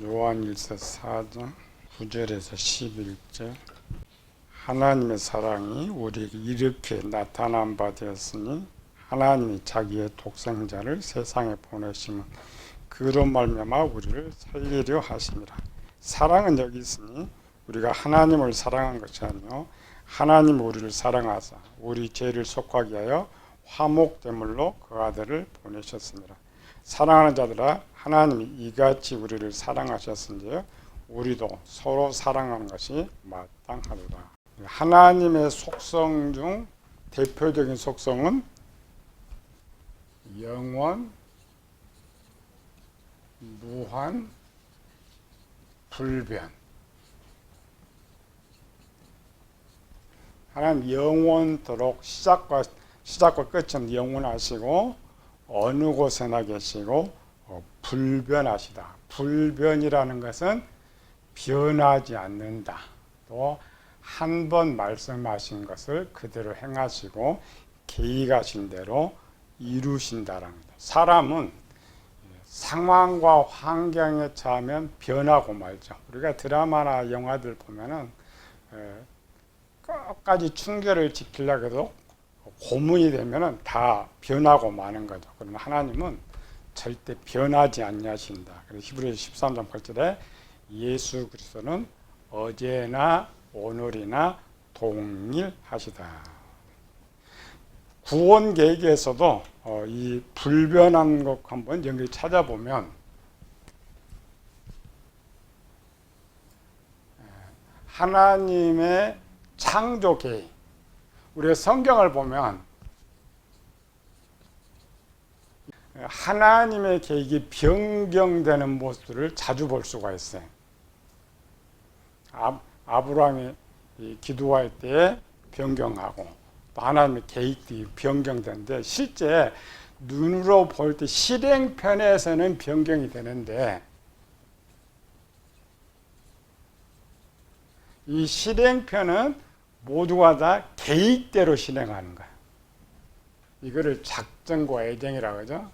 요한일서 4장 9절에서 11절. 하나님의 사랑이 우리에게 이렇게 나타난 바 되었으니 하나님이 자기의 독생자를 세상에 보내시면 그로 말미암아 우리를 살리려 하심이라. 사랑은 여기 있으니 우리가 하나님을 사랑한 것이 아니요 하나님 우리를 사랑하사 우리 죄를 속하게 하여 화목제물로 그 아들을 보내셨습니다. 사랑하는 자들아, 하나님이 이같이 우리를 사랑하셨은지 우리도 서로 사랑하는 것이 마땅하도다. 하나님의 속성 중 대표적인 속성은 영원, 무한, 불변. 하나님 영원토록 시작과 끝은 영원하시고 어느 곳에나 계시고 불변하시다. 불변이라는 것은 변하지 않는다. 또 한 번 말씀하신 것을 그대로 행하시고 계획하신 대로 이루신다는 겁니다. 사람은 상황과 환경에 처하면 변하고 말죠. 우리가 드라마나 영화들 보면은 끝까지 충결을 지키려고 해도 고문이 되면은 다 변하고 마는 거죠. 그러나 하나님은 절대 변하지 아니하신다. 그래서 히브리서 13장 8절에 예수 그리스도는 어제나 오늘이나 동일하시다. 구원 계획에서도 이 불변한 것 한번 여기 찾아보면 하나님의 창조 계획, 우리가 성경을 보면 하나님의 계획이 변경되는 모습을 자주 볼 수가 있어요. 아브라함이 기도할 때 변경하고 또 하나님의 계획이 변경되는데 실제 눈으로 볼 때 실행편에서는 변경이 되는데 이 실행편은 모두가 다 계획대로 실행하는 거예요. 이거를 작정과 애정이라고 하죠.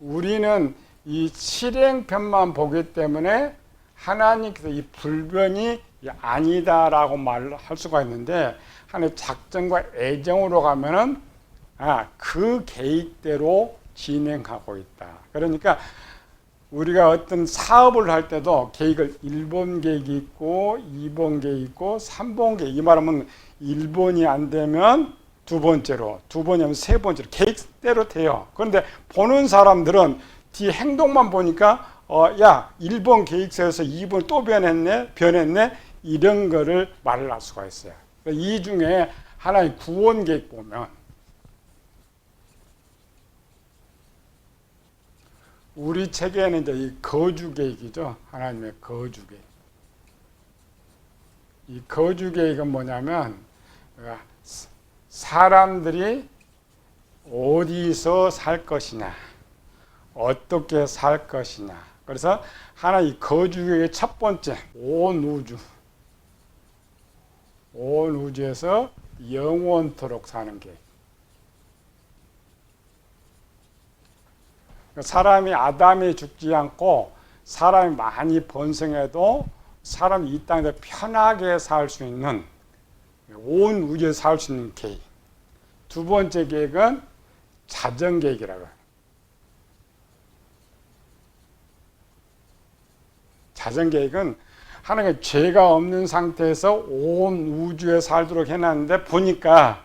우리는 이 실행편만 보기 때문에 하나님께서 이 불변이 아니다라고 말할 수가 있는데 하나님의 작정과 애정으로 가면은 그 계획대로 진행하고 있다. 그러니까 우리가 어떤 사업을 할 때도 계획을 1번 계획이 있고 2번 계획이 있고 3번 계획. 이 말하면 1번이 안 되면 두 번째로, 두 번이면 세 번째로 계획대로 돼요. 그런데 보는 사람들은 뒤 행동만 보니까 1번 계획서에서 2번 또 변했네 이런 거를 말을 할 수가 있어요. 이 중에 하나의 구원 계획 보면 우리 책에는 이제 이 거주 계획이죠. 하나님의 거주 계획. 이 거주 계획은 뭐냐면 사람들이 어디서 살 것이냐, 어떻게 살 것이냐. 그래서 하나의 거주 계획의 첫 번째, 온 우주에서 영원토록 사는 계획. 사람이 아담이 죽지 않고 사람이 많이 번성해도 사람이 이 땅에서 편하게 살 수 있는 온 우주에 살 수 있는 계획. 두 번째 계획은 자정계획이라고 해요. 자정계획은 하나님의 죄가 없는 상태에서 온 우주에 살도록 해놨는데 보니까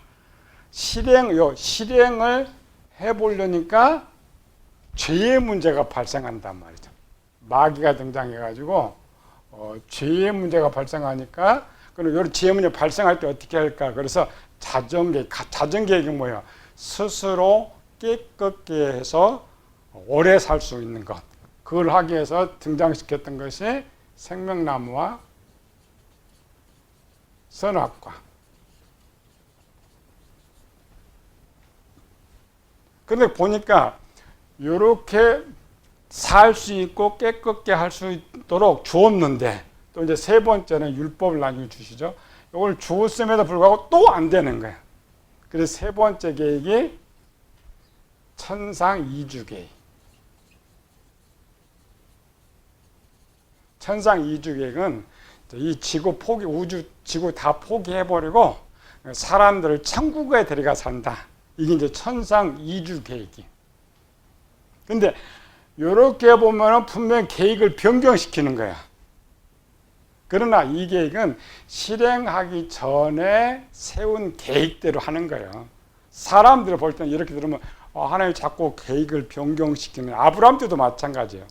실행을 해보려니까 죄의 문제가 발생한단 말이죠. 마귀가 등장해가지고 죄의 문제가 발생하니까 그럼 이런 죄의 문제 발생할 때 어떻게 할까? 그래서 자정계획은 뭐예요? 스스로 깨끗게 해서 오래 살 수 있는 것. 그걸 하기 위해서 등장시켰던 것이 생명나무와 선악과. 근데 보니까 이렇게 살 수 있고 깨끗게 할 수 있도록 주었는데 또 이제 세 번째는 율법을 나중에 주시죠. 이걸 주었음에도 불구하고 또 안 되는 거예요. 그래서 세 번째 계획이 천상 이주 계획. 천상 이주 계획은 이 지구 포기, 우주 지구 다 포기해버리고 사람들을 천국에 데려가 산다. 이게 이제 천상 이주 계획이. 근데 이렇게 보면은 분명 계획을 변경시키는 거야. 그러나 이 계획은 실행하기 전에 세운 계획대로 하는 거예요. 사람들이 볼 때는 이렇게 들으면 하나님이 자꾸 계획을 변경시키는, 아브라함 때도 마찬가지예요.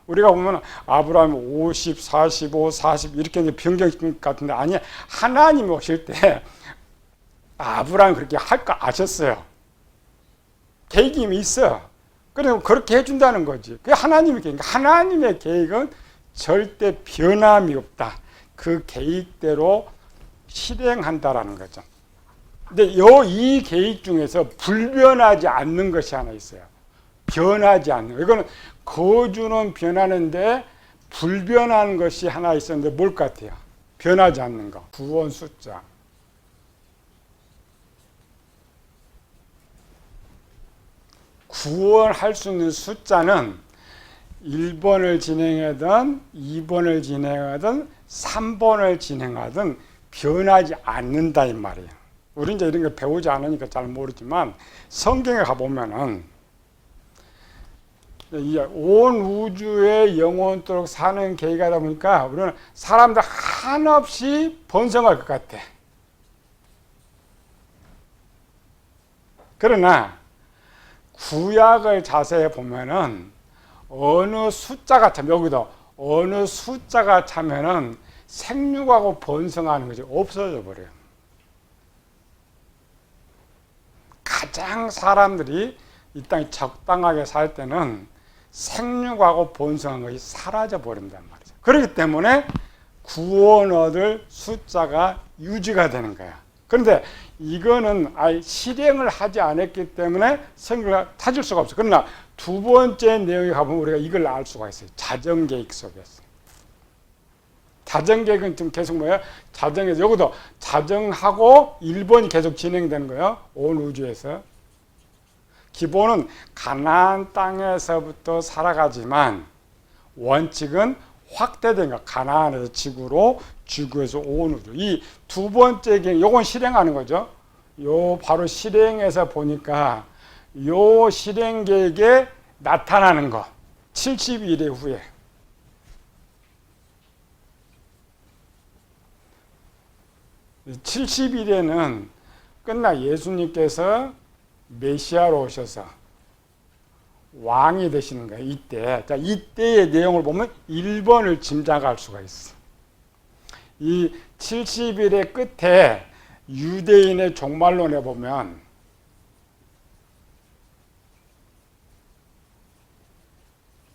우리가 보면 아브라함이 50, 45, 40 이렇게 변경시킨 것 같은데 아니, 하나님이 오실 때 아브라함이 그렇게 할 거 아셨어요. 계획이 이미 있어. 그래서 그렇게 해준다는 거지. 그게 하나님의 계획. 하나님의 계획은 절대 변함이 없다. 그 계획대로 실행한다라는 거죠. 근데 이 계획 중에서 불변하지 않는 것이 하나 있어요. 변하지 않는. 이거는 거주는 변하는데 불변한 것이 하나 있었는데 뭘 것 같아요? 변하지 않는 거. 구원 숫자. 구원할 수 있는 숫자는 1번을 진행하든 2번을 진행하든 3번을 진행하든 변하지 않는다 이 말이에요. 우리 이제 이런 걸 배우지 않으니까 잘 모르지만 성경에 가보면은 온 우주에 영원토록 사는 계획이다 보니까 우리는 사람들 한없이 번성할 것 같아. 그러나 구약을 자세히 보면은 어느 숫자가 참, 여기도 어느 숫자가 차면은 생육하고 번성하는 것이 없어져 버려요. 가장 사람들이 이 땅에 적당하게 살 때는 생육하고 번성한 것이 사라져 버린단 말이죠. 그렇기 때문에 구원 얻을 숫자가 유지가 되는 거야. 그런데 이거는 아예 실행을 하지 않았기 때문에 성경을 찾을 수가 없어요. 그러나 두 번째 내용에 가보면 우리가 이걸 알 수가 있어요. 자정계획 속에서. 자정계획은 지금 계속 뭐예요? 자정에서, 여기도 자정하고 1번이 계속 진행되는 거예요. 온 우주에서. 기본은 가나안 땅에서부터 살아가지만 원칙은 확대된 거. 가나안에서 지구로, 지구에서 온 우주. 이 두 번째 계획, 요건 실행하는 거죠. 요 바로 실행해서 보니까 요 실행 계획에 나타나는 거. 70일 후에. 이 70일에는 끝나 예수님께서 메시아로 오셔서 왕이 되시는 거예요. 이때. 자, 이때의 내용을 보면 1번을 짐작할 수가 있어. 이 70일의 끝에 유대인의 종말론에 보면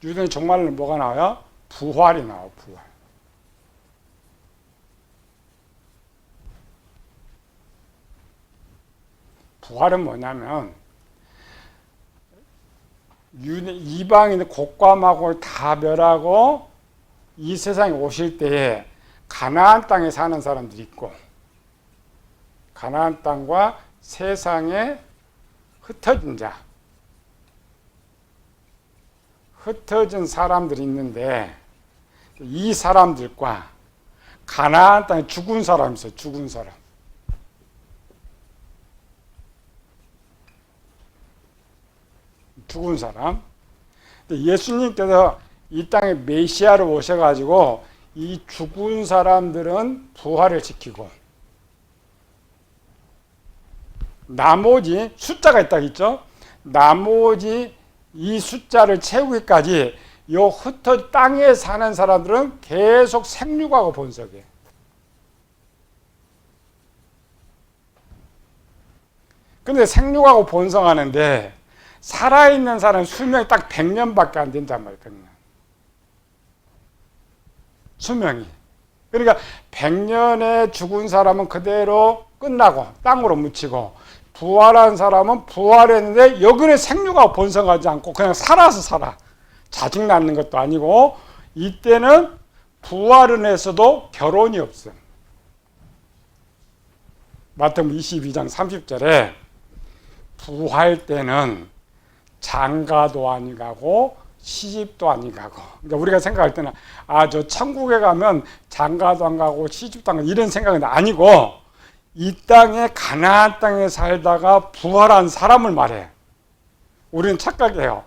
유대인 종말론 뭐가 나와요? 부활이 나와요. 부활. 부활은 뭐냐면 이방인 곡과막을 다 멸하고 이 세상에 오실 때에 가나안 땅에 사는 사람들이 있고 가나안 땅과 세상에 흩어진 자, 흩어진 사람들이 있는데 이 사람들과 가나안 땅에 죽은 사람이 있어요. 죽은 사람. 죽은 사람. 예수님께서 이 땅에 메시아로 오셔가지고 이 죽은 사람들은 부활을 시키고 나머지 숫자가 있다 했죠. 나머지 이 숫자를 채우기까지 요 흩어 땅에 사는 사람들은 계속 생육하고 번성해. 근데 생육하고 번성하는데 살아있는 사람 수명이 딱 100년밖에 안 된단 말이에요. 100년. 수명이. 그러니까 100년에 죽은 사람은 그대로 끝나고 땅으로 묻히고 부활한 사람은 부활했는데 여기는 생육하고 번성하지 않고 그냥 살아서 살아. 자식 낳는 것도 아니고 이때는 부활은 했어도 결혼이 없어. 마태복음 22장 30절에 부활 때는 장가도 아니가고 시집도 안 가고. 그러니까 우리가 생각할 때는 저 천국에 가면 장가도 안 가고 시집도 안 가고 이런 생각은 아니고 이 땅에 가나안 땅에 살다가 부활한 사람을 말해. 우리는 착각해요.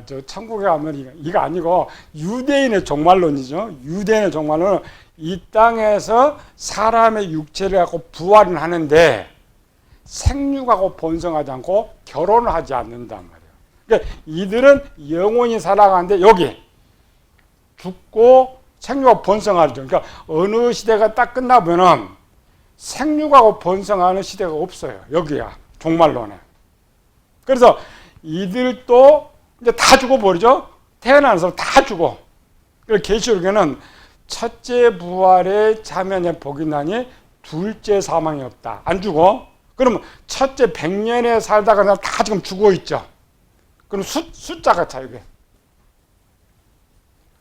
저 천국에 가면 이거 아니고 유대인의 종말론이죠. 유대인의 종말론은 이 땅에서 사람의 육체를 갖고 부활은 하는데 생육하고 번성하지 않고 결혼을 하지 않는단 말이에요. 그러니까 이들은 영원히 살아가는데 여기 죽고 생육하고 번성하죠. 그러니까 어느 시대가 딱 끝나면은 생육하고 번성하는 시대가 없어요. 여기야 종말론에. 그래서 이들도 이제 다 죽어버리죠. 태어나는 사람 다 죽어. 그래서 계시록에는 첫째 부활에 자면에 복이 나니 둘째 사망이 없다. 안 죽어. 그러면 첫째 100년에 살다가 다 지금 죽어 있죠. 그럼 숫자가 차 이게.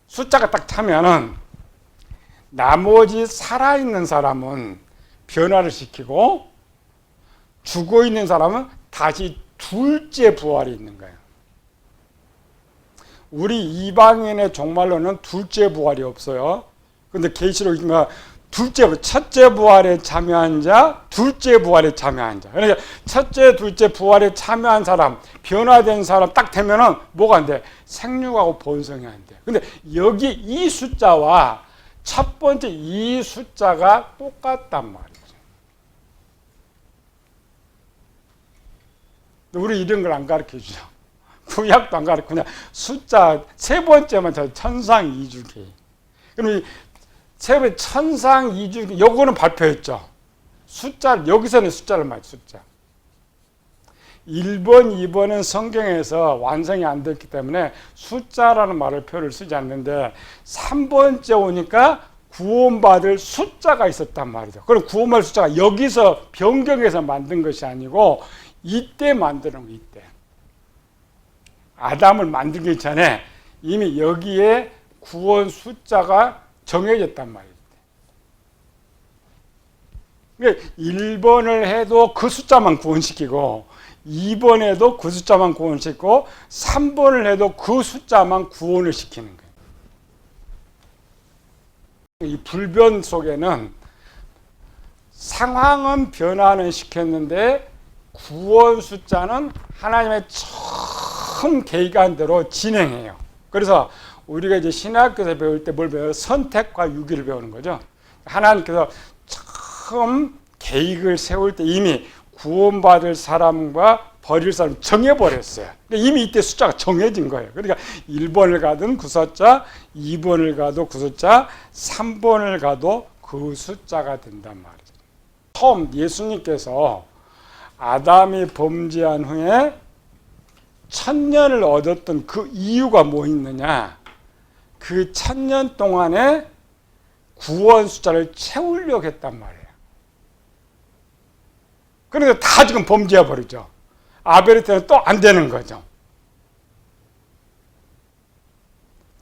숫자가 딱 차면은 나머지 살아있는 사람은 변화를 시키고 죽어 있는 사람은 다시 둘째 부활이 있는 거예요. 우리 이방인의 종말로는 둘째 부활이 없어요. 근데 계시록이니까 첫째 부활에 참여한 자, 둘째 부활에 참여한 자. 그러니까 첫째, 둘째 부활에 참여한 사람, 변화된 사람 딱 되면은 뭐가 안 돼? 생육하고 번성이 안 돼. 근데 여기 이 숫자와 첫 번째 이 숫자가 똑같단 말이죠. 우리 이런 걸 안 가르쳐 주죠. 구약도 안 가르쳐. 그냥 숫자 세 번째만 천상이주기. 그럼 세 번째 천상이주기 요거는 발표했죠. 숫자를 여기서는 숫자를 말해 숫자. 1번, 2번은 성경에서 완성이 안 됐기 때문에 숫자라는 말을 표를 쓰지 않는데 3번째 오니까 구원받을 숫자가 있었단 말이죠. 그럼 구원받을 숫자가 여기서 변경해서 만든 것이 아니고 이때 만드는 거 이때. 아담을 만들기 전에 이미 여기에 구원 숫자가 정해졌단 말이에요. 그러니까 1번을 해도 그 숫자만 구원시키고 2번에도 그 숫자만 구원시키고 3번을 해도 그 숫자만 구원을 시키는 거예요. 이 불변 속에는 상황은 변화는 시켰는데 구원 숫자는 하나님의 처음 계획안대로 진행해요. 그래서 우리가 이제 신학교에서 배울 때 뭘 배워요? 선택과 유기를 배우는 거죠. 하나님께서 처음 계획을 세울 때 이미 구원받을 사람과 버릴 사람 정해버렸어요. 이미 이때 숫자가 정해진 거예요. 그러니까 1번을 가든 그 숫자, 2번을 가도 그 숫자, 3번을 가도 그 숫자가 된단 말이죠. 처음 예수님께서 아담이 범죄한 후에 1000년을 얻었던 그 이유가 뭐 있느냐? 그 1000년 동안에 구원 숫자를 채우려고 했단 말이에요. 그런데 다 지금 범죄해 버리죠. 아벨의 때는 또 안 되는 거죠.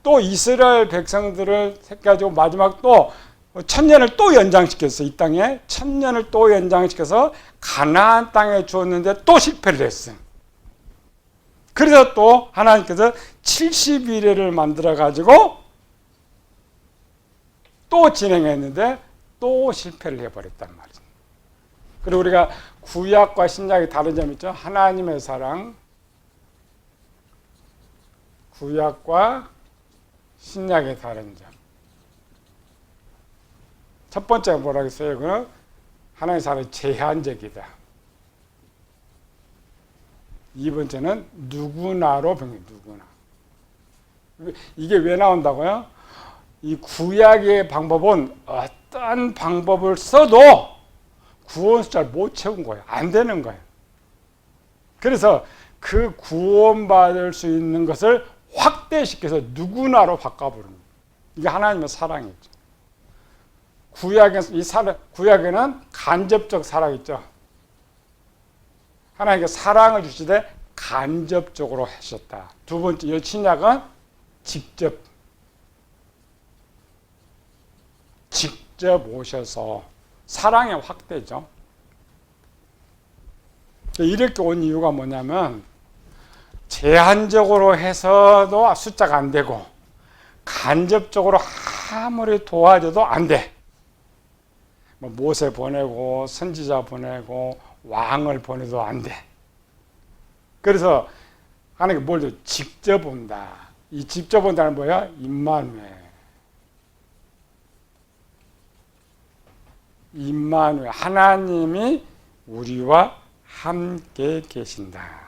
또 이스라엘 백성들을 가지고 마지막 또 1000년을 또 연장시켰어요. 이 땅에 1000년을 또 연장시켜서 가나안 땅에 주었는데 또 실패를 했어요. 그래서 또 하나님께서 70일을 만들어 가지고 또 진행했는데 또 실패를 해버렸단 말이죠. 그리고 우리가 구약과 신약이 다른 점이 있죠. 하나님의 사랑, 구약과 신약의 다른 점. 첫 번째가 뭐라고 했어요? 그건 하나님의 사랑이 제한적이다. 2번째는 누구나로 병해, 누구나. 이게 왜 나온다고요? 이 구약의 방법은 어떤 방법을 써도 구원 숫자를 못 채운 거예요. 안 되는 거예요. 그래서 그 구원받을 수 있는 것을 확대시켜서 누구나로 바꿔버리는 거예요. 이게 하나님의 사랑이죠. 구약에는 간접적 사랑 있죠. 하나님께 사랑을 주시되 간접적으로 하셨다. 두 번째, 신약은 직접 오셔서 사랑의 확대죠. 이렇게 온 이유가 뭐냐면 제한적으로 해서도 숫자가 안 되고 간접적으로 아무리 도와줘도 안 돼. 뭐 모세 보내고 선지자 보내고 왕을 보내도 안 돼. 그래서 하나님께 뭘 줘? 직접 온다. 이 직접 온다는 뭐야? 임마누엘. 임마누엘. 하나님이 우리와 함께 계신다.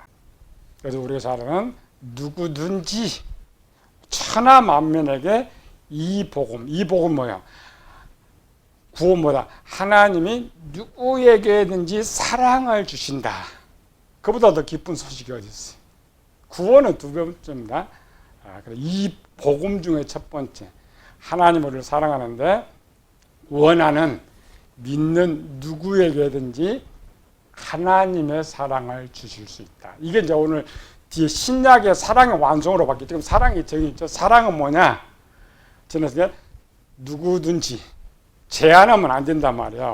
그래서 우리가 잘 아는 누구든지 천하 만민에게 이 복음 뭐야? 구원보다 하나님이 누구에게든지 사랑을 주신다. 그보다 더 기쁜 소식이 어디 있어요? 구원은 두 번째입니다. 이 복음 중에 첫 번째, 하나님 우리를 사랑하는데 원하는 믿는 누구에게든지 하나님의 사랑을 주실 수 있다. 이게 이제 오늘 뒤에 신약의 사랑의 완성으로 바뀌었죠. 지금 사랑이 정의죠. 사랑은 뭐냐? 저는 누구든지 제한하면 안 된단 말이야.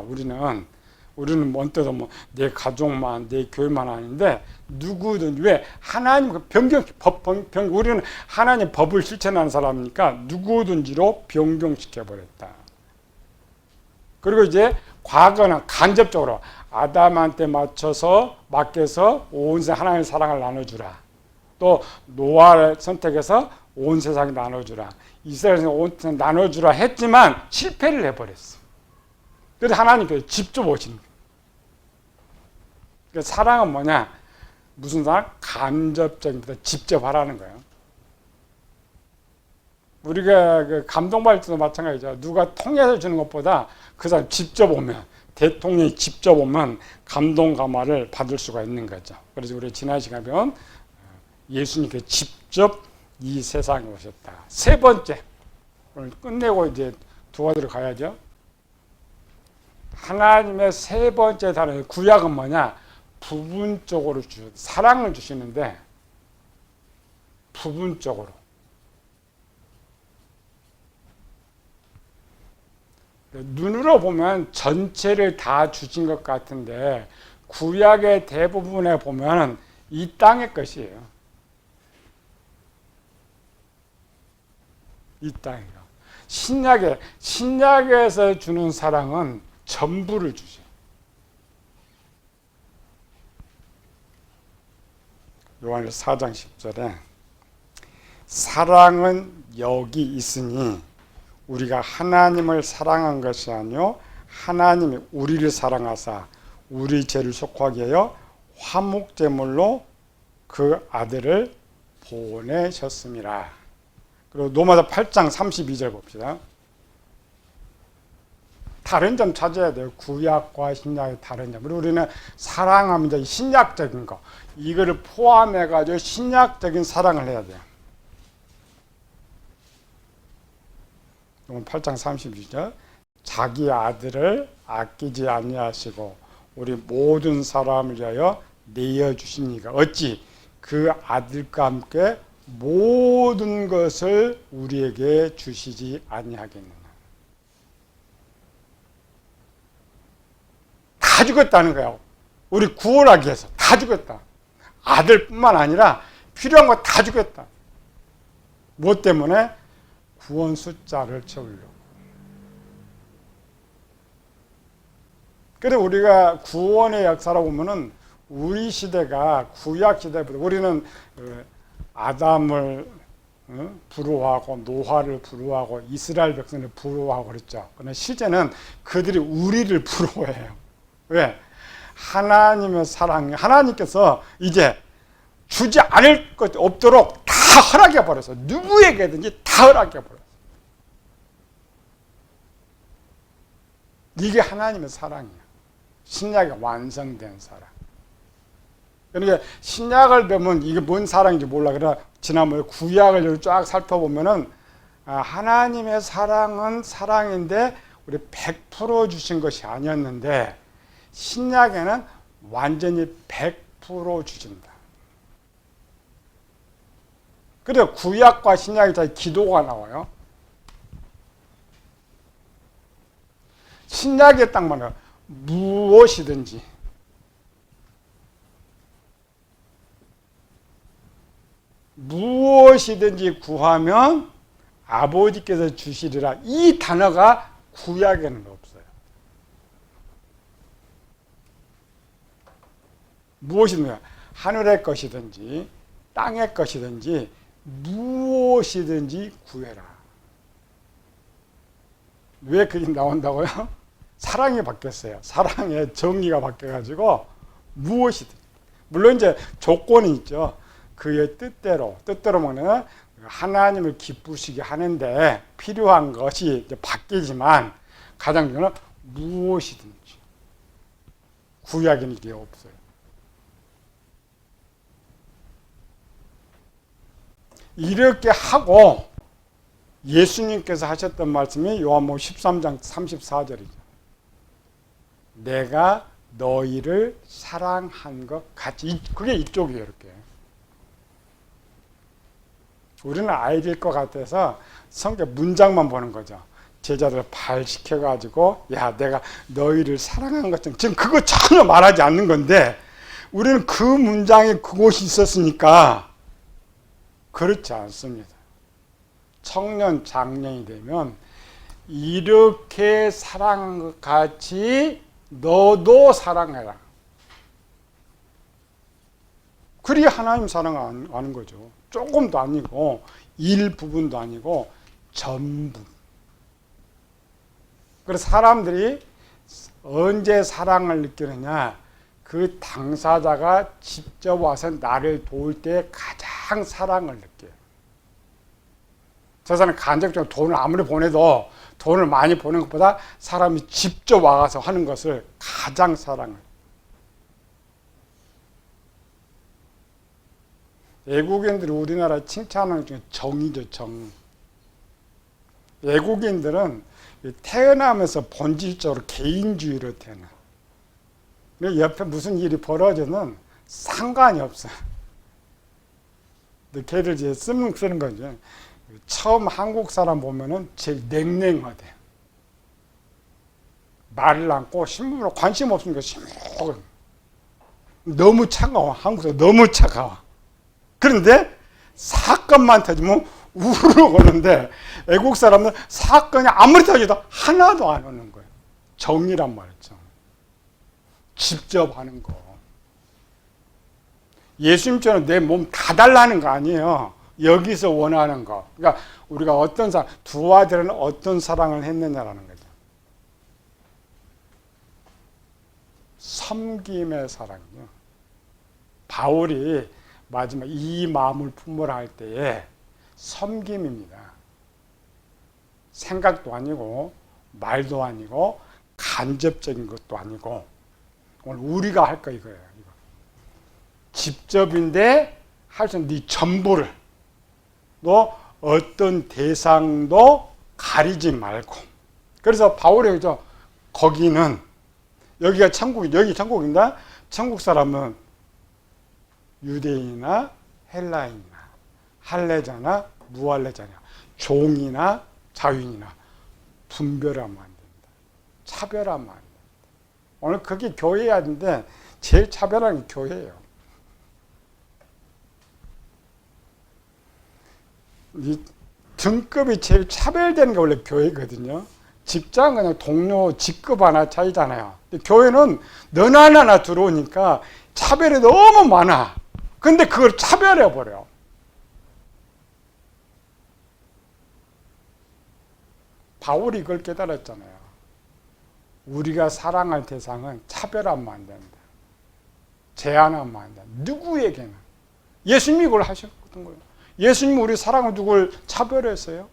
우리는 언뜻 내 가족만, 내 교회만 아닌데 누구든지. 왜? 하나님 우리는 하나님 법을 실천하는 사람이니까 누구든지로 변경시켜 버렸다. 그리고 이제 과거는 간접적으로 아담한테 맡겨서 온 세상 하나님의 사랑을 나눠주라. 또 노아를 선택해서 온 세상에 나눠주라. 이스라엘에서 온 세상 나눠주라 했지만 실패를 해버렸어. 그래서 하나님께서 직접 오신 거예요. 그러니까 사랑은 뭐냐? 무슨 사랑? 간접적인보다 직접 하라는 거예요. 우리가 그 감동받을 때도 마찬가지죠. 누가 통해서 주는 것보다 그 사람 직접 오면, 대통령이 직접 오면 감동 감화를 받을 수가 있는 거죠. 그래서 우리 지난 시간에 배운 예수님께서 직접 이 세상에 오셨다. 세 번째, 오늘 끝내고 이제 두가지로 가야죠. 하나님의 세 번째 단어, 구약은 뭐냐? 부분적으로 사랑을 주시는데 부분적으로. 눈으로 보면 전체를 다 주신 것 같은데 구약의 대부분에 보면 이 땅의 것이에요. 이 땅이요. 신약에서 주는 사랑은 전부를 주죠. 요한일서 4장 10절에 사랑은 여기 있으니 우리가 하나님을 사랑한 것이 아니요 하나님이 우리를 사랑하사 우리 죄를 속하게 하여 화목제물로 그 아들을 보내셨음이라. 그리고 로마서 8장 32절 봅시다. 다른 점 찾아야 돼요. 구약과 신약의 다른 점. 우리는 사랑하면 이제 신약적인 거, 이거를 포함해가지고 신약적인 사랑을 해야 돼요. 8장 32절 자기 아들을 아끼지 아니하시고 우리 모든 사람을 위하여 내어주시니까 어찌 그 아들과 함께 모든 것을 우리에게 주시지 아니하겠느냐. 다 주겠다는 거예요. 우리 구원하기 위해서 다 주겠다. 아들뿐만 아니라 필요한 거 다 주겠다. 무엇 때문에? 구원 숫자를 채우려고. 그래서 우리가 구원의 역사로 보면은 우리 시대가 구약 시대보다 우리는 아담을 부러워하고 노아를 부러워하고 이스라엘 백성을 부러워하고 그랬죠. 그러나 실제는 그들이 우리를 부러워해요. 왜? 하나님의 사랑, 하나님께서 이제 주지 않을 것 없도록 다 허락해 버려서 누구에게든지 다 허락해 버렸어. 이게 하나님의 사랑이야. 신약에 완성된 사랑. 그러니까 신약을 보면 이게 뭔 사랑인지 몰라. 그러나 지난번에 구약을 쫙 살펴보면은 하나님의 사랑은 사랑인데 우리 100% 주신 것이 아니었는데 신약에는 완전히 100% 주신다. 그래서 구약과 신약에 다 기도가 나와요. 신약에 딱 말해요. 무엇이든지 무엇이든지 구하면 아버지께서 주시리라. 이 단어가 구약에는 없어요. 무엇이든지, 하늘의 것이든지 땅의 것이든지 무엇이든지 구해라. 왜 그게 나온다고요? 사랑이 바뀌었어요. 사랑의 정의가 바뀌어가지고 무엇이든, 물론 이제 조건이 있죠. 그의 뜻대로 먹는 하나님을 기쁘시게 하는데 필요한 것이 이제 바뀌지만 가장 중요한 무엇이든지. 구약에는 이게 없어요. 이렇게 하고 예수님께서 하셨던 말씀이 요한복음 13장 34절이죠. 내가 너희를 사랑한 것 같이. 그게 이쪽이에요. 이렇게. 우리는 아이들 것 같아서 성경 문장만 보는 거죠. 제자들 발 시켜가지고 야 내가 너희를 사랑한 것처럼, 지금 그거 전혀 말하지 않는 건데 우리는 그 문장에 그곳이 있었으니까. 그렇지 않습니다. 청년 장년이 되면 이렇게 사랑한 것 같이 너도 사랑해라. 그래야 하나님 사랑 아는 거죠. 조금도 아니고 일부분도 아니고 전부. 그래서 사람들이 언제 사랑을 느끼느냐, 그 당사자가 직접 와서 나를 도울 때 가장 사랑을 느껴요. 저 사람은 간접적으로 돈을 아무리 보내도 돈을 많이 보낸 것보다 사람이 직접 와서 하는 것을 가장 사랑을. 외국인들이 우리나라 칭찬하는 것 중에 정이죠, 정. 외국인들은 태어나면서 본질적으로 개인주의로 태어나. 옆에 무슨 일이 벌어지는 상관이 없어요. 근데 걔들 이제 쓰는 거죠. 처음 한국 사람 보면은 제일 냉랭하대. 말을 않고 신문으로 관심 없으니까 심하고 너무 차가워. 한국 사람 너무 차가워. 그런데 사건만 터지면 우르르 오는데 외국 사람은 사건이 아무리 터져도 하나도 안 오는 거예요. 정이란 말이죠. 직접 하는 거. 예수님처럼 내 몸 다 달라는 거 아니에요. 여기서 원하는 거. 그러니까 우리가 어떤 사랑, 두 아들은 어떤 사랑을 했느냐라는 거죠. 섬김의 사랑이요. 바울이 마지막 이 마음을 품으라 할 때에 섬김입니다. 생각도 아니고 말도 아니고 간접적인 것도 아니고 오늘 우리가 할 거 이거예요. 이거. 직접인데 할 수 있는 네 전부를, 너 어떤 대상도 가리지 말고. 그래서 바울이 그죠. 거기는 여기가 천국이, 여기 천국인가? 천국 사람은 유대인이나 헬라인이나 할례자나 무할례자냐, 종이나 자유인이나 분별하면 안 된다. 차별하면 안 된다. 오늘 그게 교회야 하는데 제일 차별하는 게 교회예요. 이 등급이 제일 차별되는 게 원래 교회거든요. 직장은 그냥 동료 직급 하나 차이잖아요. 교회는 너나 하나 들어오니까 차별이 너무 많아. 근데 그걸 차별해버려. 바울이 그걸 깨달았잖아요. 우리가 사랑할 대상은 차별하면 안 된다. 제한하면 안 된다. 누구에게나. 예수님이 그걸 하셨던 거예요. 예수님이 우리 사랑을 누굴 차별했어요?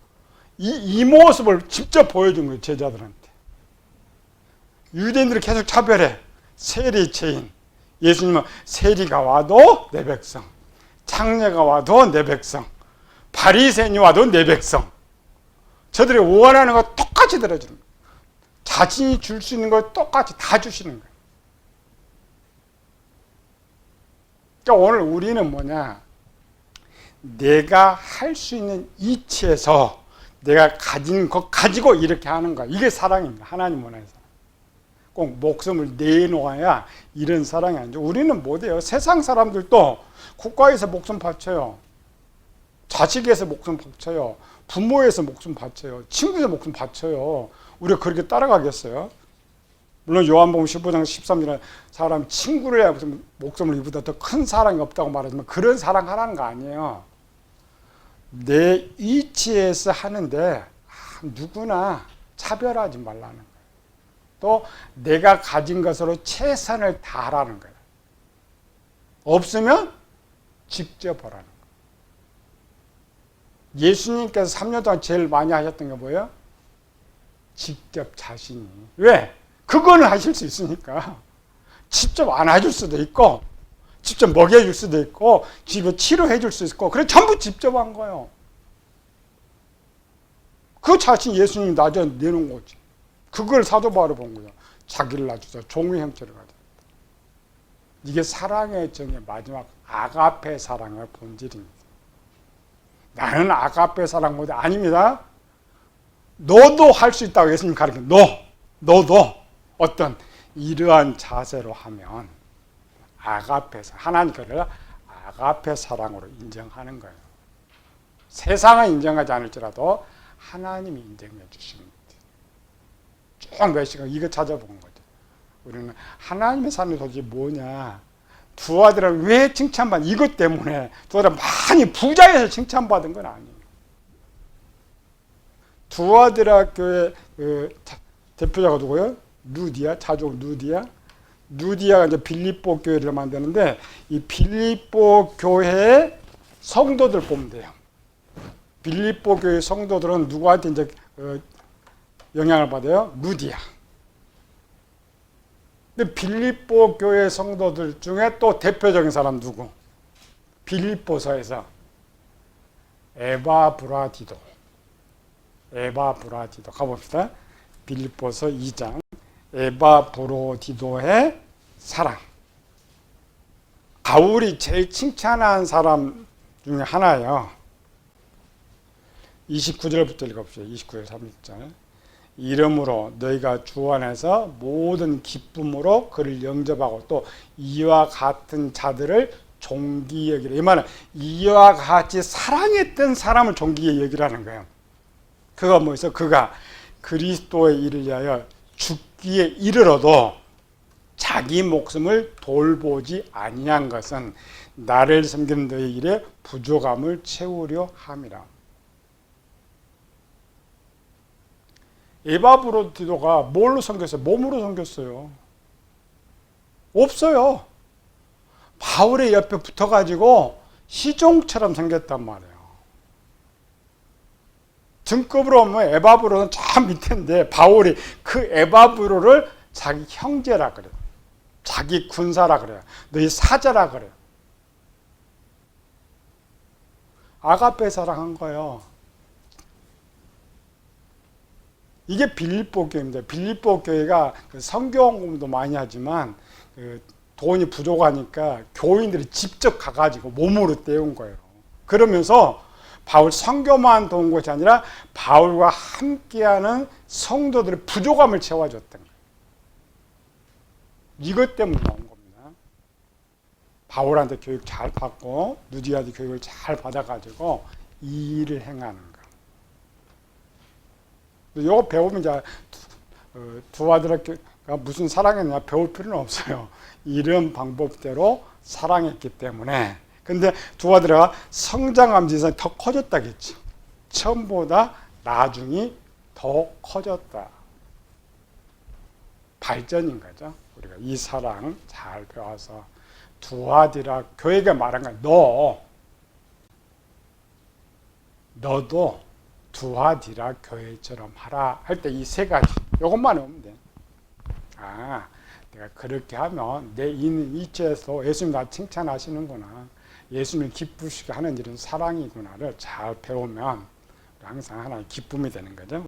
이 모습을 직접 보여준 거예요, 제자들한테. 유대인들을 계속 차별해. 세리, 죄인. 예수님은 세리가 와도 내 백성, 창녀가 와도 내 백성, 바리새인이 와도 내 백성. 저들이 원하는 거 똑같이 들어주는 거예요. 자신이 줄 수 있는 걸 똑같이 다 주시는 거예요. 그러니까 오늘 우리는 뭐냐? 내가 할 수 있는 이치에서 내가 가진 것 가지고 이렇게 하는 거야. 이게 사랑입니다. 하나님 원하는 사랑. 꼭 목숨을 내놓아야 이런 사랑이 아니죠. 우리는 못해요. 세상 사람들도 국가에서 목숨 바쳐요. 자식에서 목숨 바쳐요. 부모에서 목숨 바쳐요. 친구에서 목숨 바쳐요. 우리가 그렇게 따라가겠어요? 물론 요한복음 15장 13절에 사람 친구를 해야 무슨 목숨을 이보다 더 큰 사랑이 없다고 말하지만 그런 사랑하라는 거 아니에요. 내 위치에서 하는데 누구나 차별하지 말라는 거예요. 또 내가 가진 것으로 최선을 다하라는 거예요. 없으면 직접 하라는 거예요. 예수님께서 3년 동안 제일 많이 하셨던 게 뭐예요? 직접 자신이. 왜? 그거는 하실 수 있으니까. 직접 안 해줄 수도 있고 직접 먹여줄 수도 있고 집에 치료해 줄 수 있고 그래 전부 직접 한 거예요. 그 자신 예수님이 낮에 내놓은 거지. 그걸 사도 바울이 본 거예요. 자기를 낮추자 종의 형체를 가졌다. 이게 사랑의 정의 마지막 아가페 사랑의 본질입니다. 나는 아가페 사랑 모델 아닙니다. 너도 할 수 있다고 예수님 가르쳐. 너도 어떤 이러한 자세로 하면 아가페 하나님께를 아가페 사랑으로 인정하는 거예요. 세상은 인정하지 않을지라도 하나님이 인정해 주십니다. 쭉 몇 시간 이거 찾아본 거죠. 우리는 하나님의 삶이 도대체 뭐냐. 두 아들을 왜 칭찬받는 이것 때문에 두 아들 많이 부자에서 칭찬받은 건 아니에요. 두 아들 교회 대표자가 누구예요? 누디아, 자족 누디아가 이제 빌립보 교회를 만드는데 이 빌립보 교회의 성도들 보면 돼요. 빌립보 교회 성도들은 누구한테 이제 영향을 받아요? 누디아. 근데 빌립보 교회 성도들 중에 또 대표적인 사람 누구? 빌립보서에서 에바브라디도 가봅시다. 빌립보서 2장 에바브로디도의 사랑. 바울이 제일 칭찬한 사람 중에 하나예요. 29절부터 읽어봅시다. 29절 30절. 이름으로 너희가 주 안에서 모든 기쁨으로 그를 영접하고 또 이와 같은 자들을 존귀히 여기라. 이 말은 이와 같이 사랑했던 사람을 존귀히 여기라는 거예요. 그가 뭐였어? 그가 그리스도의 일을 위하여 죽기에 이르러도 자기 목숨을 돌보지 아니한 것은 나를 섬기는 너희 일에 부족함을 채우려 함이라. 에바브로디도가 뭘로 섬겼어요? 몸으로 섬겼어요. 없어요. 바울의 옆에 붙어가지고 시종처럼 생겼단 말이에요. 등급으로 보면 에바브로는 저 밑인데 바울이 그 에바브로를 자기 형제라 그래요. 자기 군사라 그래요. 너희 사자라 그래요. 아가페 사랑한 거예요. 이게 빌립보 교회입니다. 빌립보 교회가 성경 공부도 많이 하지만 돈이 부족하니까 교인들이 직접 가가지고 몸으로 때운 거예요. 그러면서 바울 성교만 도운 것이 아니라 바울과 함께하는 성도들의 부족함을 채워줬던 거예요. 이것 때문에 나온 겁니다. 바울한테 교육 잘 받고 누디아도 교육을 잘 받아가지고 이 일을 행하는 거예요. 이거 배우면 이제 두 아들가 무슨 사랑했냐 배울 필요는 없어요. 이런 방법대로 사랑했기 때문에. 근데 두 아들아 성장하면서 더 커졌다겠죠. 처음보다 나중이 더 커졌다. 발전인 거죠. 우리가 이 사랑 잘 배워서 두 아들아 교회가 말한 거야. 너도 두아디라 교회처럼 하라 할 때 이 세 가지 이것만 하면 돼. 아, 내가 그렇게 하면 내 있는 위치에서 예수님 나 칭찬하시는구나. 예수님 기쁘시게 하는 일은 사랑이구나를 잘 배우면 항상 하나의 기쁨이 되는 거죠.